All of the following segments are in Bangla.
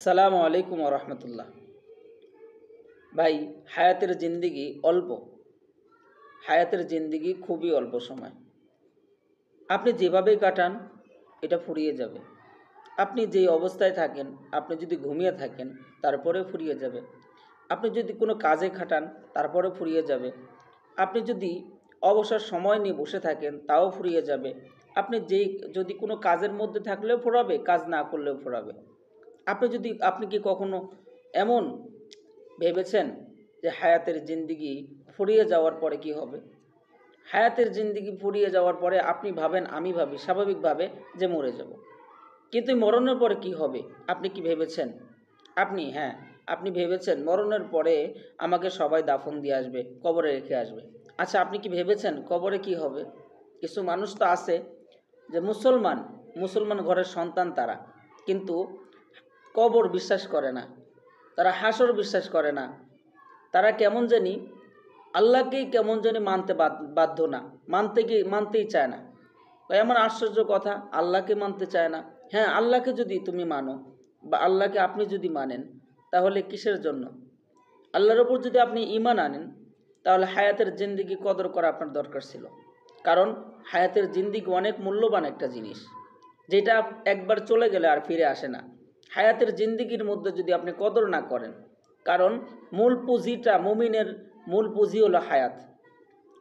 আসসালামু আলাইকুম রহমতুল্লাহ। ভাই, হায়াতের জিন্দিগি অল্প। হায়াতের জিন্দিগি খুবই অল্প সময়। আপনি যেভাবেই কাটান এটা ফুরিয়ে যাবে। আপনি যেই অবস্থায় থাকেন, আপনি যদি ঘুমিয়ে থাকেন তারপরে ফুরিয়ে যাবে। আপনি যদি কোনো কাজে খাটান তারপরে ফুরিয়ে যাবে। আপনি যদি অবসর সময় নিয়ে বসে থাকেন তাও ফুরিয়ে যাবে। আপনি যদি কোনো কাজের মধ্যে থাকলেও ফুরাবে, কাজ না করলেও ফুরাবে। আপনি কি কখনো এমন ভেবেছেন যে হায়াতের জিন্দিগি ফুরিয়ে যাওয়ার পরে কি হবে? হায়াতের জিন্দিগি ফুরিয়ে যাওয়ার পরে আপনি ভাবেন, আমি ভাবি স্বাভাবিকভাবে যে মরে যাব। কিন্তু মরণের পরে কি হবে আপনি কি ভেবেছেন? আপনি ভেবেছেন মরণের পরে আমাকে সবাই দাফন দিয়ে আসবে, কবরে রেখে আসবে। আচ্ছা, আপনি কি ভেবেছেন কবরে কি হবে? কিছু মানুষ তো আছে যে মুসলমান ঘরের সন্তান তারা, কিন্তু কবর বিশ্বাস করে না, তারা হাসর বিশ্বাস করে না। তারা কেমন জানি আল্লাহকেই কেমন জানি মানতে বাধ্য না, মানতেই চায় না। এমন আশ্চর্য কথা, আল্লাহকে মানতে চায় না। হ্যাঁ, আল্লাহকে যদি তুমি মানো বা আল্লাহকে আপনি যদি মানেন, তাহলে কিসের জন্য? আল্লাহর ওপর যদি আপনি ঈমান আনেন, তাহলে হায়াতের জিন্দিগি কদর করা আপনার দরকার ছিল। কারণ হায়াতের জিন্দিগি অনেক মূল্যবান একটা জিনিস, যেটা একবার চলে গেলে আর ফিরে আসে না। হায়াতের জিন্দিগির মধ্যে যদি আপনি কদর না করেন, কারণ মুমিনের মূল পুঁজি হলো হায়াত,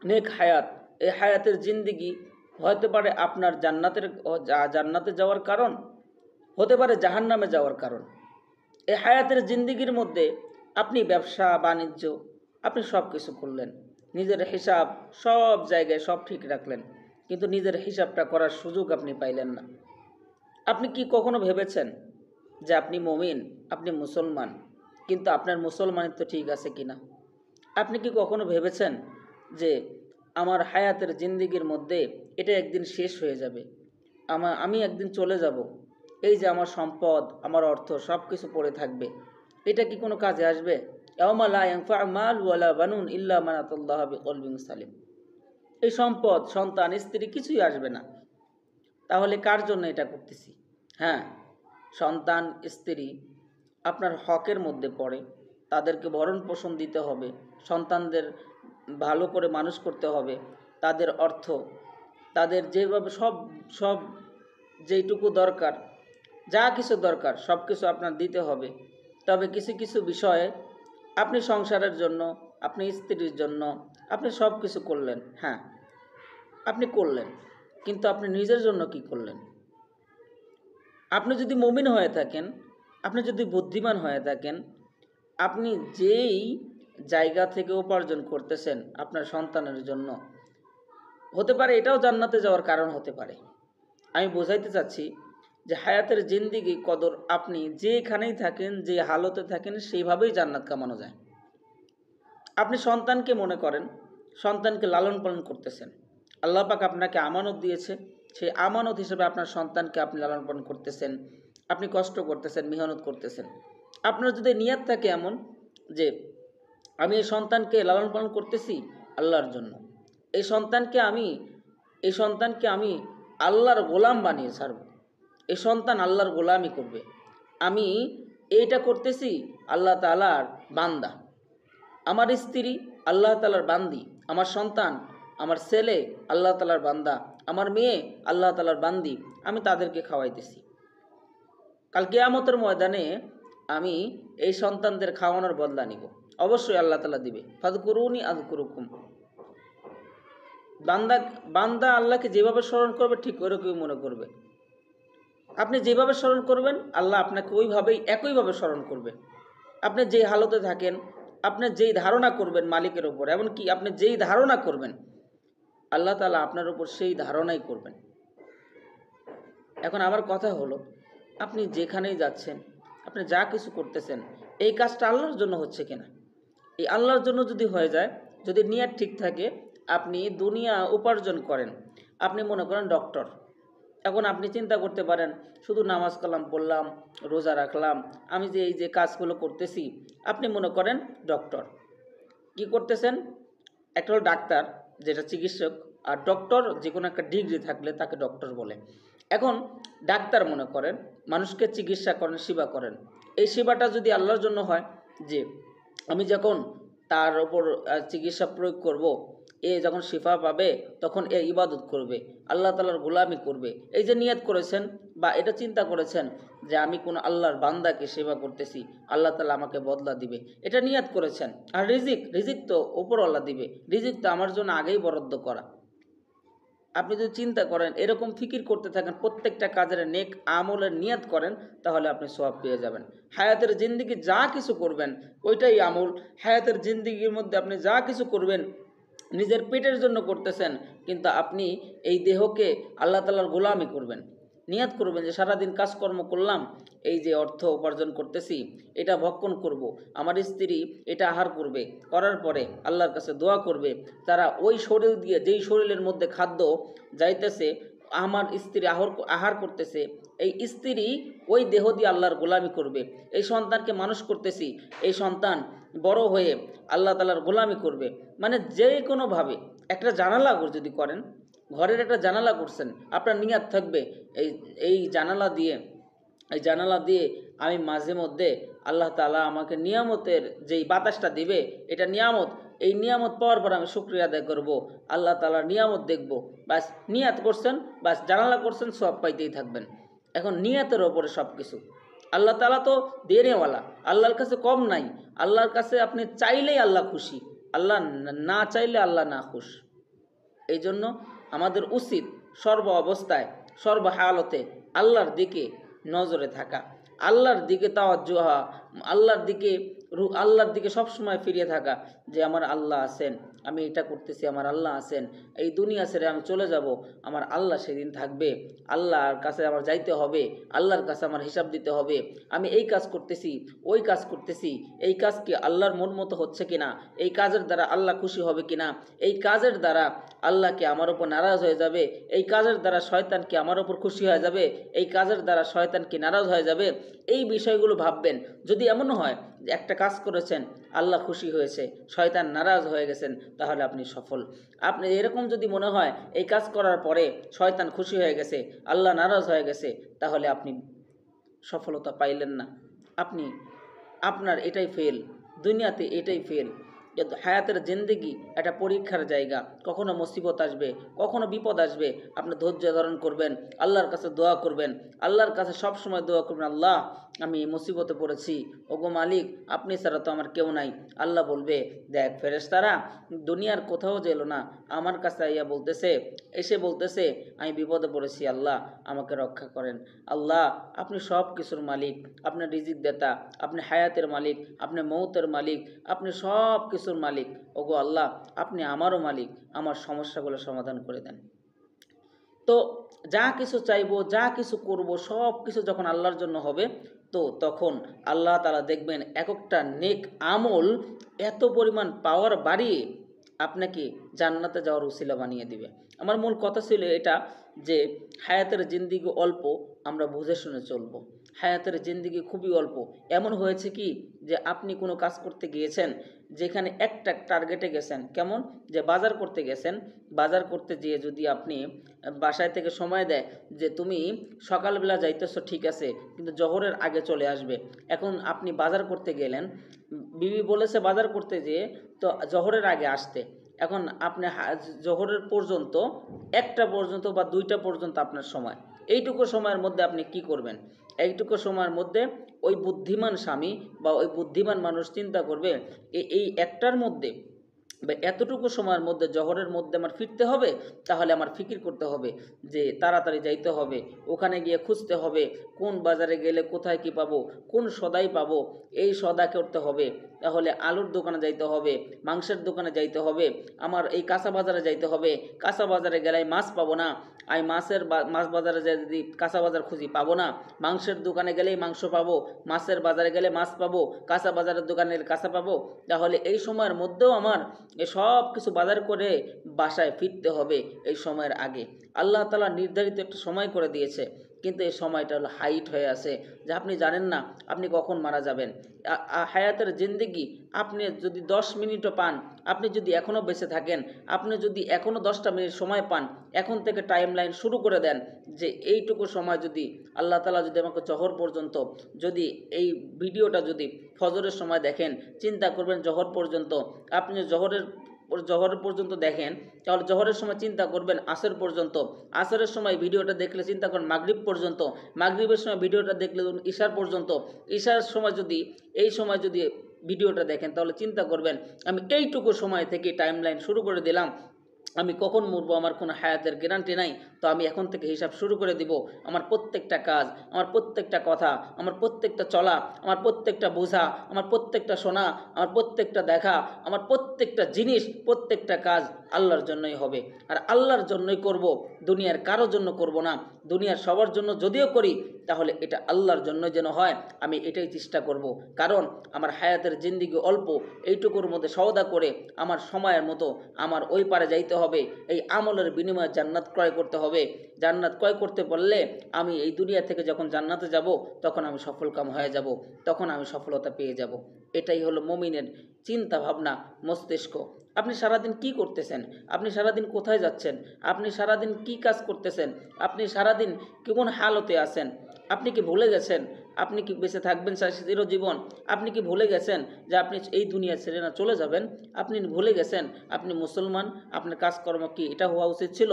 নেক হায়াত। এই হায়াতের জিন্দিগি হতে পারে আপনার জান্নাতে যাওয়ার কারণ, হতে পারে জাহান্নামে যাওয়ার কারণ। এই হায়াতের জিন্দিগির মধ্যে আপনি ব্যবসা বাণিজ্য আপনি সব কিছু করলেন, নিজের হিসাব সব জায়গায় সব ঠিক রাখলেন, কিন্তু নিজের হিসাবটা করার সুযোগ আপনি পাইলেন না। আপনি কি কখনো ভেবেছেন যে আপনি মুমিন, আপনি মুসলমান, কিন্তু আপনার মুসলমানিত্ব ঠিক আছে কিনা? আপনি কি কখনো ভেবেছেন যে আমার হায়াতের জিন্দিগির মধ্যে এটা একদিন শেষ হয়ে যাবে, আমি একদিন চলে যাব, এই যে আমার সম্পদ আমার অর্থ সব কিছু পড়ে থাকবে, এটা কি কোনো কাজে আসবে? ইয়াউমা লা ইয়ানফা'ু মাল ওয়ালা বানুন ইল্লা মান আতাল্লাহা বিকলবিন সালিম। এই সম্পদ, সন্তান, স্ত্রী কিছুই আসবে না। তাহলে কার জন্য এটা করতেছি? হ্যাঁ, সন্তান স্ত্রী আপনার হকের মধ্যে পড়ে, তাদেরকে ভরণ পোষণ দিতে হবে, সন্তানদের ভালো করে মানুষ করতে হবে, তাদের অর্থ, তাদের যেভাবে সব সব যেইটুকু দরকার, যা কিছু দরকার সব কিছু আপনার দিতে হবে। তবে কিছু কিছু বিষয়ে আপনি সংসারের জন্য, আপনি স্ত্রীর জন্য আপনি সব কিছু করলেন, হ্যাঁ আপনি করলেন, কিন্তু আপনি নিজের জন্য কি করলেন? আপনি যদি মুমিন হয়ে থাকেন, আপনি যদি বুদ্ধিমান হয়ে থাকেন, আপনি যেই জায়গা থেকে উপার্জন করতেছেন আপনার সন্তানের জন্য, হতে পারে এটাও জান্নাতে যাওয়ার কারণ হতে পারে। আমি বোঝাইতে চাচ্ছি যে হায়াতের জিন্দিগি কদর আপনি যেখানেই থাকেন, যে হালতে থাকেন, সেইভাবেই জান্নাত কামানো যায়। আপনি সন্তানকে মনে করেন, সন্তানকে লালন পালন করতেছেন, আল্লাহ পাক আপনাকে আমানত দিয়েছে, সেই আমানত হিসেবে আপনার সন্তানকে আপনি লালন পালন করতেছেন, আপনি কষ্ট করতেছেন, মেহনত করতেছেন। আপনার যদি নিয়ত থাকে এমন যে আমি এই সন্তানকে লালন পালন করতেছি আল্লাহর জন্য, এই সন্তানকে আমি আল্লাহর গোলাম বানিয়ে ছাড়ব, এই সন্তান আল্লাহর গোলামি করবে, আমি এইটা করতেছি আল্লাহ তাআলার বান্দা, আমার স্ত্রী আল্লাহ তাআলার বান্দি, আমার সন্তান, আমার ছেলে আল্লাহ তাআলার বান্দা, আমার মেয়ে আল্লাহ তাআলার বান্দি, আমি তাদেরকে খাওয়াইতেছি। কাল কিয়ামতের ময়দানে আমি এই সন্তানদের খাওয়ানোর বদলা নিব, অবশ্যই আল্লাহ তাআলা দিবে। ফাযকুরুনি আযকুরুকুম। বান্দা আল্লাহকে যেভাবে স্মরণ করবে ঠিক ওইরকমই মনে করবে। আপনি যেভাবে স্মরণ করবেন আল্লাহ আপনাকে একইভাবে স্মরণ করবে। আপনি যেই হালতে থাকেন, আপনি যেই ধারণা করবেন মালিকের ওপর, এমনকি আপনি যেই ধারণা করবেন আল্লাহ তাআলা আপনার উপর সেই ধারণাই করবেন। এখন আমার কথা হলো, আপনি যেখানেই যাচ্ছেন, আপনি যা কিছু করতেছেন, এই কাজটা আল্লাহর জন্য হচ্ছে কিনা? এই আল্লাহর জন্য যদি হয়ে যায়, যদি নিয়ত ঠিক থাকে, আপনি দুনিয়া উপার্জন করেন। আপনি মনে করেন ডক্টর, এখন আপনি চিন্তা করতে পারেন শুধু নামাজ কালাম পড়লাম, রোজা রাখলাম, আমি যে এই যে কাজগুলো করতেছি, আপনি মনে করেন ডক্টর। কি করতেছেন? একটা হলো ডাক্তার, যেটা চিকিৎসক, আর ডক্টর যে কোনো একটা ডিগ্রি থাকলে তাকে ডক্টর বলে। এখন ডাক্তার মনে করেন, মানুষকে চিকিৎসা করেন, সেবা করেন। এই সেবাটা যদি আল্লাহর জন্য হয়, যে আমি যখন তার ওপর চিকিৎসা প্রয়োগ করব, এ যখন শিফা পাবে তখন এ ইবাদত করবে, আল্লাহ তাআলার গোলামি করবে, এই যে নিয়ত করেছেন বা এটা চিন্তা করেছেন যে আমি কোনো আল্লাহর বান্দাকে সেবা করতেছি, আল্লাহ তাআলা আমাকে বদলা দিবে, এটা নিয়ত করেছেন। আর রিজিক তো ওপরওয়ালা দিবে, রিজিক তো আমার জন্য আগেই বরাদ্দ করা। আপনি যদি চিন্তা করেন, এরকম ফিকির করতে থাকেন, প্রত্যেকটা কাজের নেক আমলের নিয়ত করেন, তাহলে আপনি সওয়াব পেয়ে যাবেন। হায়াতের জিন্দেগি যা কিছু করবেন ওইটাই আমল। হায়াতের জিন্দেগির মধ্যে আপনি যা কিছু করবেন নিজের পেটের জন্য করতেছেন, কিন্তু আপনি এই দেহকে আল্লাহ তাআলার গোলামি করবেন। নিয়াত করবেন যে সারাদিন কাজকর্ম করলাম, এই যে অর্থ উপার্জন করতেছি এটা ভক্ষণ করব, আমার স্ত্রী এটা আহার করবে, করার পরে আল্লাহর কাছে দোয়া করবে, তারা ওই শরীর দিয়ে, যেই শরীরের মধ্যে খাদ্য যাইতেছে, আমার স্ত্রী আহার করতেছে, এই স্ত্রী ওই দেহ দিয়ে আল্লাহর গোলামি করবে। এই সন্তানকে মানুষ করতেছি, এই সন্তান বড় হয়ে আল্লাহ তাআলার গোলামি করবে। মানে যে কোনোভাবে একটা জানালা যদি করেন, ঘরের একটা জানালা করছেন, আপনার নিয়াত থাকবে এই জানালা দিয়ে আমি মাঝে মধ্যে আল্লাহ তাআলা আমাকে নিয়ামতের যেই বাতাসটা দিবে, এটা নিয়ামত, এই নিয়ামত পাওয়ার পর আমি শুকরিয়া আদায় করব, আল্লাহ তাআলার নিয়ামত দেখব। বাস নিয়াত করছেন, বাস জানালা করছেন, সব পাইতেই থাকবেন। এখন নিয়াতের ওপরে সব কিছু। আল্লাহ তাআলা তো দেনেওয়ালা, আল্লাহর কাছে কম নাই। আল্লাহর কাছে আপনি চাইলেই আল্লাহ খুশি, আল্লাহ না চাইলে আল্লাহ না খুশ। এই জন্য আমাদের উচিত সর্ব অবস্থায়, সর্ব হালতে আল্লাহর দিকে নজরে থাকা, আল্লাহর দিকে তাওয়াজ্জু হওয়া, আল্লাহর দিকে সবসময় ফিরিয়ে থাকা, যে আমার আল্লাহ আছেন, আমি এটা করতেছি, আমার আল্লাহ আছেন, এই দুনিয়া ছেড়ে আমি চলে যাব, আমার আল্লাহ সেদিন থাকবে, আল্লাহর কাছে আমার যাইতে হবে, আল্লাহর কাছে আমার হিসাব দিতে হবে, আমি এই কাজ করতেছি, ওই কাজ করতেছি, এই কাজ কি আল্লাহর মন মতো হচ্ছে কিনা, এই কাজের দ্বারা আল্লাহ খুশি হবে কিনা, এই কাজের দ্বারা আল্লাহ কি আমার উপর নারাজ হয়ে যাবে, এই কাজের দ্বারা শয়তান কি আমার উপর খুশি হয়ে যাবে, এই কাজের দ্বারা শয়তান কি নারাজ হয়ে যাবে, এই বিষয়গুলো ভাববেন। যদি এমন হয় যে একটা কাজ করেছেন, আল্লাহ খুশি হয়েছে, শয়তান নারাজ হয়ে গেছেন, তাহলে আপনি সফল। আপনি এরকম যদি মনে হয় এই কাজ করার পরে শয়তান খুশি হয়ে গেছে, আল্লাহ নারাজ হয়ে গেছে, তাহলে আপনি সফলতা পাইলেন না, আপনার এটাই ফেল, দুনিয়াতে এটাই ফেল। হায়াতের জিন্দেগি একটা পরীক্ষার জায়গা, কখনো মুসিবত আসবে, কখনো বিপদ আসবে, আপনি ধৈর্য ধারণ করবেন, আল্লাহর কাছে দোয়া করবেন, আল্লাহর কাছে সব সময় দোয়া করবেন, আল্লাহ আমি মুসিবতে পড়েছি, ওগো মালিক আপনি ছাড়া তো আমার কেউ নাই। আল্লাহ বলবে, দেখ ফেরেশতারা দুনিয়ার কোথাও যেল না, আমার কাছে এসে বলতেছে আমি বিপদে পড়েছি, আল্লাহ আমাকে রক্ষা করেন। আল্লাহ আপনি সব কিছুর মালিক, আপনি রিজিক দাতা, আপনি হায়াতের মালিক, আপনি মৌতের মালিক, আপনি সব কিছুর মালিক, ওগো আল্লাহ আপনি আমারও মালিক, আমার সমস্যাগুলো সমাধান করে দেন। তো যা কিছু চাইবো, যা কিছু করব, সব কিছু যখন আল্লাহর জন্য হবে, তো তখন আল্লাহ তাআলা দেখবেন এক একটা নেক আমল এত পরিমাণ পাওয়ার বাড়িয়ে আপনাকে জান্নাতে যাওয়ার উসিলা বানিয়ে দিবে। আমার মূল কথা ছিল এটা, যে হায়াতের জিন্দেগি অল্প, আমরা বুঝে শুনে চলবো। হায়াতের জিন্দেগি খুবই অল্প। এমন হয়েছে কি যে আপনি কোনো কাজ করতে গিয়েছেন, যেখানে একটা টার্গেটে গেছেন, কেমন যে বাজার করতে গেছেন, বাজার করতে যেয়ে যদি আপনি বাসায় থেকে সময় দেয় যে তুমি সকালবেলা যাইতেছো ঠিক আছে, কিন্তু জোহরের আগে চলে আসবে। এখন আপনি বাজার করতে গেলেন, বিবি বলেছে বাজার করতে যেয়ে তো জোহরের আগে আসতে, এখন আপনি জোহরের পর্যন্ত 1টা পর্যন্ত বা 2টা পর্যন্ত আপনার সময়, এইটুকু সময়ের মধ্যে আপনি কি করবেন? এইটুকু সময়ের মধ্যে ওই বুদ্ধিমান স্বামী বা ওই বুদ্ধিমান মানুষ চিন্তা করবে, এই একটার মধ্যে বা এতটুকু সময়ের মধ্যে জোহরের মধ্যে আমার ফিরতে হবে, তাহলে আমার ফিকির করতে হবে যে তাড়াতাড়ি যাইতে হবে, ওখানে গিয়ে খুঁজতে হবে কোন বাজারে গেলে কোথায় কি পাবো, কোন সদাই পাবো, এই সদা করতে হবে, তাহলে আলুর দোকানে যাইতে হবে, মাংসের দোকানে যাইতে হবে, আমার এই কাঁচা বাজারে যাইতে হবে, কাঁচা বাজারে গেলে মাছ পাবো না, আমি মাছ বাজারে যাই যদি কাঁচা বাজার খুঁজি পাবো না, মাংসের দোকানে গেলেই মাংস পাবো, মাছের বাজারে গেলে মাছ পাবো, কাঁচা বাজারের দোকানে কাঁচা পাবো, তাহলে এই সময়ের মধ্যেও আমার সব কিছু বাজার করে বাসায় ফিরতে হবে এই সময়ের আগে। আল্লাহ তাআলা নির্ধারিত একটা সময় করে দিয়েছে, কিন্তু এই সময়টা হলো হাইট হয়ে আছে যে আপনি জানেন না আপনি কখন মারা যাবেন। হায়াতের জিন্দেগি আপনি যদি 10 মিনিটও পান, আপনি যদি এখনও বেঁচে থাকেন, আপনি যদি এখনও 10টা মিনিট সময় পান, এখন থেকে টাইম লাইন শুরু করে দেন যে এইটুকু সময় যদি আল্লাহ তাআলা যদি আমাকে জহর পর্যন্ত, যদি এই ভিডিওটা যদি ফজরের সময় দেখেন, চিন্তা করবেন জহর পর্যন্ত, আপনি জহরের পর্যন্ত দেখেন, তাহলে জহরের সময় চিন্তা করবেন আসর পর্যন্ত, আসরের সময় ভিডিওটা দেখলে চিন্তা করেন মাগরিব পর্যন্ত, মাগরিবের সময় ভিডিওটা দেখলে ইশার পর্যন্ত, ইশার সময় যদি এই সময় যদি ভিডিওটা দেখেন তাহলে চিন্তা করবেন আমি এইটুকু সময় থেকে টাইম লাইন শুরু করে দিলাম, আমি কখন মরবো আমার কোনো হায়াতের গ্যারান্টি নাই, তো আমি এখন থেকে হিসাব শুরু করে দিব। আমার প্রত্যেকটা কাজ, আমার প্রত্যেকটা কথা, আমার প্রত্যেকটা চলা, আমার প্রত্যেকটা বোঝা, আমার প্রত্যেকটা শোনা, আমার প্রত্যেকটা দেখা, আমার প্রত্যেকটা জিনিস, প্রত্যেকটা কাজ আল্লাহর জন্যই হবে, আর আল্লাহর জন্যই করব, দুনিয়ার কারোর জন্য করব না। দুনিয়ার সবার জন্য যদিও করি তাহলে এটা আল্লাহর জন্য যেন হয়, আমি এটাই চেষ্টা করব। কারণ আমার হায়াতের জিন্দেগি অল্প, এইটুকুর মধ্যে সওদা করে আমার সময়ের মতো আমার ওই পারে যাইতে হবে, এই আমলের বিনিময়ে জান্নাত ক্রয় করতে হবে। জান্নাত ক্রয় করতে পারলে আমি এই দুনিয়া থেকে যখন জান্নাতে যাব তখন আমি সফলকাম হয়ে যাব, তখন আমি সফলতা পেয়ে যাব। এটাই হলো মুমিনের চিন্তা ভাবনা, মস্তিষ্ক। আপনি সারাদিন কি করতেছেন, আপনি সারাদিন কোথায় যাচ্ছেন, আপনি সারাদিন কি কাজ করতেছেন, আপনি সারাদিন কেমন হালতে আছেন, আপনি কি ভুলে গেছেন আপনি কি বেঁচে থাকবেন চিরজীবন? আপনি কি ভুলে গেছেন যে আপনি এই দুনিয়া ছেড়ে না চলে যাবেন? আপনি ভুলে গেছেন আপনি মুসলমান, আপনার কাজকর্ম কি এটা হওয়া উচিত ছিল?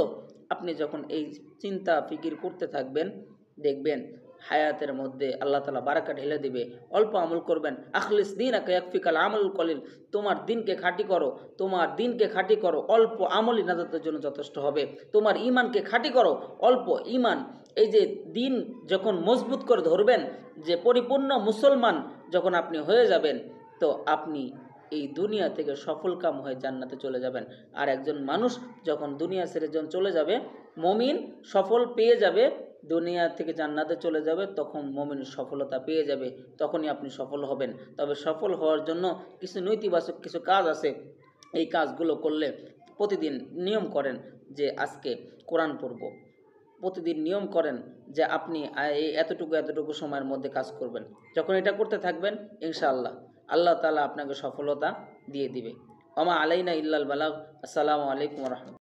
আপনি যখন এই চিন্তা ফিকির করতে থাকবেন দেখবেন হায়াতের মধ্যে আল্লাহ তাআলা বারাকা ঢেলে দিবে। অল্প আমল করবেন, আখলিস দীনাকা ইয়াকফিকাল আমলুল কলিল, তোমার দিনকে খাঁটি করো, তোমার দিনকে খাঁটি করো, অল্প আমলই নাজাতের জন্য যথেষ্ট হবে। তোমার ঈমানকে খাঁটি করো, অল্প ঈমান, এই যে দিন যখন মজবুত করে ধরবেন, যে পরিপূর্ণ মুসলমান যখন আপনি হয়ে যাবেন, তো আপনি এই দুনিয়া থেকে সফলকাম হয়ে জান্নাতে চলে যাবেন। আর একজন মানুষ যখন দুনিয়া ছেড়ে যখন চলে যাবে, মুমিন সফল পেয়ে যাবে, দুনিয়া থেকে জান্নাতে চলে যাবে, তখন মুমিন সফলতা পেয়ে যাবে, তখনই আপনি সফল হবেন। তবে সফল হওয়ার জন্য কিছু নৈতিবাচক কিছু কাজ আছে, এই কাজগুলো করলে প্রতিদিন নিয়ম করেন যে আজকে কোরআন পড়ব, প্রতিদিন নিয়ম করেন যে আপনি এই এতটুকু সময়ের মধ্যে কাজ করবেন। যখন এটা করতে থাকবেন ইনশাআল্লাহ আল্লাহ তাআলা আপনাকে সফলতা দিয়ে দিবে। ওমা আলাইনা ইল্লাল বালাগ। আসসালামু আলাইকুম ওয়া রাহমাতুল্লাহ।